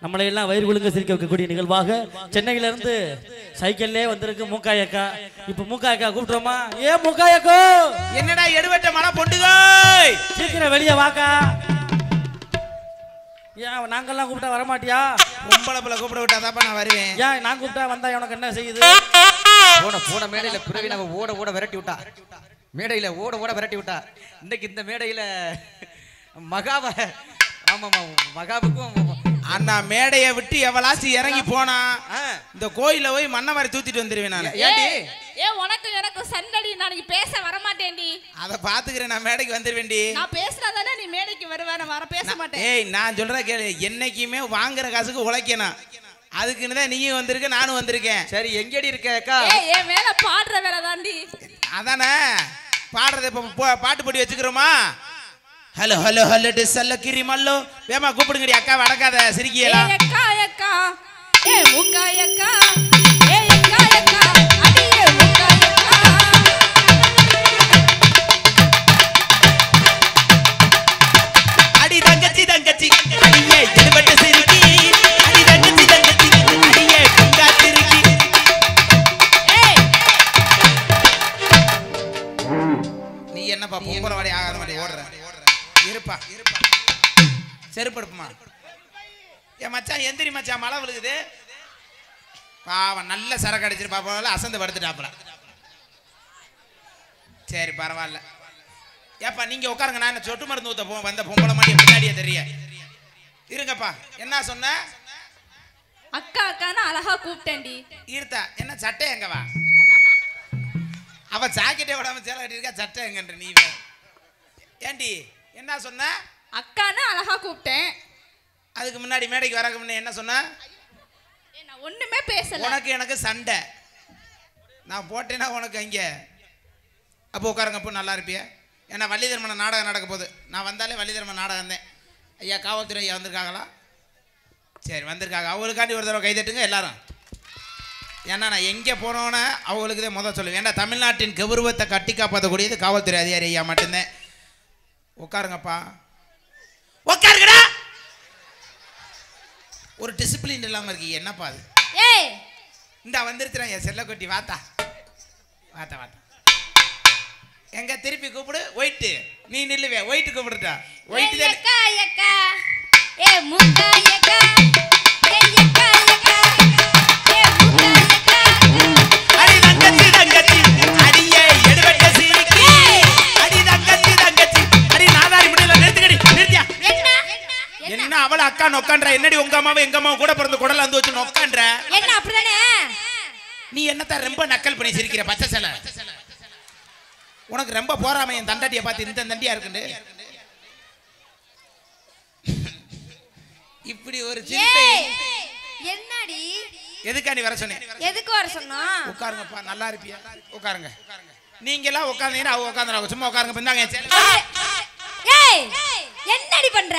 நம்மளை எல்லாம் வயிறு குலுங்க சிரிக்க வைக்கக்கூடிய நிகழ்வாக சென்னையிலிருந்து சைக்கிள்லே வந்திருக்கு மூக்காயக்கா. இப்ப மூக்காயக்கா கூப்பிட்டுறோமா? ஏ மூக்காயக்கோ, என்னடா எடுவட்ட மழை பொண்டுகோ, சீக்கிரம் வெளியே வாக்கா. ஏன் நாங்கெல்லாம் கூப்பிட்டா வரமாட்டியா? பொம்பளை கூப்பிட விட்டாதாப்பா நான் வருவேன். ஏன் நான் கூப்பிட்டா வந்தா உனக்கு என்ன செய்யுது? போன மேடையில பிறவி நம்ம ஓட விரட்டி விட்டா, மேடையில ஓட விரட்டி விட்டா. இன்னைக்கு இந்த மேடையில மகாவ மகாவுக்கும் அண்ணா மேடையை விட்டு எவளாச்சும் இறங்கி போனா இந்த கோயில போய் மண்ணை மாதிரி தூத்திட்டு வந்துருவேன் நான். ஏ உனக்கு எனக்கு சண்டடி, நான் பேச வர மாட்டேன்டி. அத பாத்துக்கிறேன், நான் மேடைக்கு வந்துருவேன்டி. நான் பேசினாதானே நீ மேடைக்கு வருவ, நான் வர பேச மாட்டேன். ஏய் நான் சொல்றேன் கேளு, என்னைக்குமே வாங்குற காசுக்கு உழைக்கணும். அதுக்குன்னு தான் நீயும் வந்திருக்க, நானும் வந்திருக்கேன். சரி எங்கடி இருக்க அக்கா? ஏய் மேல பாடுற வேலை தாண்டி. அதானே பாடுறது. இப்ப பாட்டு போட்டி வச்சுக்கிறோமா? ஹலோ ஹலோ ஹலோ டிஸ்ஸல்ல கிரிமல்லோ வேமா கூப்பிடுங்கடி. அக்காவை அடக்காத, சிரிக்கியலாம். அக்கா அக்கா ஏ மூக்காயக்கா, ஏ அக்கா அக்கா அடியே மூக்காயக்கா. அடி தங்கச்சி தங்கச்சி அடியே எடுபட்ட சிரிக்கி, அடி தங்கச்சி தங்கச்சி அடியே குங்கா சிரிக்கி. நீ என்னப்பா பொம்பளை வாடி ஆகாத மாதிரி ஓடுற? இருப்பா செருப்படுப்புமா. என் மச்சான் எந்திரி மச்சான், மழை விழுகுது. பாவம் நல்ல சரக்கு அடிச்சிருப்பா, போல அசந்து படுத்துட்டாப்புல. சரி பரவாயில்ல. ஏப்பா நீங்க உட்காருங்க, நான் என்ன சொட்டு மருந்து ஊத்த வந்த பொம்பளை மாதிரி முன்னாடியே தெரிய. இருங்கப்பா. என்ன சொன்ன? அக்கா அக்கான்னு அழகா கூப்பிட்டேன்டி. ஈர்த்தா என்ன சட்டை எங்கவா? அவ ஜாக்கெட்டே விடாம சேலை கட்டிருக்கா, சட்டை எங்கன்ற நீ? ஏண்டி என்ன சொன்ன? அக்கான்னு அழகா கூப்பிட்டேன். அதுக்கு முன்னாடி மேடைக்கு வரக்கு முன்ன என்ன சொன்ன? நான் ஒண்ணுமே பேசல. உனக்கு எனக்கு சண்டை. நான் போட்டேன்னா உனக்கு அங்கே அப்போ உட்காருங்க, அப்போ நல்லா இருப்பிய. ஏன்னா வள்ளிதர்மன நாடகம் நடக்க போகுது. நான் வந்தாலே வள்ளிதர்மன் நாடகம் தான். ஐயா காவல்துறை ஐயா வந்திருக்காங்களா? சரி வந்திருக்காங்க. அவங்களுக்காண்டி ஒரு தடவை கைதட்டுங்க எல்லாரும். ஏன்னா நான் எங்கே போனோன்னே அவங்களுக்கு தான் முதல் சொல்லுவேன். ஏன்னா தமிழ்நாட்டின் கௌரவத்தை கட்டி காப்பாற்றக்கூடியது காவல்துறை அதிகாரி ஐயா மட்டும்தான். உட்காருங்கப்பா, உட்காருங்கடா. ஒரு டிசிப்ளின் இல்லாம இருக்கீங்க, என்னப்பா அது? ஏய் இந்த வந்துருச்சுறேன் என் செல்ல கொட்டி. வாத்தா வாத்தா வாத்தா. எங்க திருப்பி கூப்பிடு. ஒயிட்டு நீ நில்லுவே. ஒயிட்டு கூப்பிடுட்டா. ஒயிட்டு அக்கா அக்கா ஏ மூக்காயக்கா, ஏ அக்கா அக்கா ஏ மூக்காயக்கா. அடி தங்கச்சி தங்கச்சி அடியே எடுவட்ட சிரிக்கி, அடி தங்கச்சி தங்கச்சி அடி நாதாரி முடியல. நிறுத்துக்கடி, நிறுத்தியா. என்ன அவள அக்கா நொக்கான்ற? என்னடி உங்க அம்மாவை எங்க அம்மாவை கூட பிறந்த குடல வந்து வச்சு நொக்கான்ற? என்ன அப்படிதானே? நீ என்னத்த ரொம்ப நக்கல் பண்ணி சிரிக்கிற? பச்சை சேலை உனக்கு ரொம்ப போறாம. என் தண்டாட்டியை பார்த்து இந்த தண்டியா இருக்குண்டு இப்படி ஒரு சிரிப்பை. என்னடி எதுக்கா நீ வர சொன்னேன்? எதுக்கு வர சொன்னா? உட்காருங்கப்பா, நல்லா இருப்பியா? உட்காருங்க. நீங்க எல்லாம் உட்கார்ந்தீங்கன்னா அவ உட்கார்ந்து சும்மா உட்காருங்க. பின்னாங்க. ஏய் என்னடி பண்ற?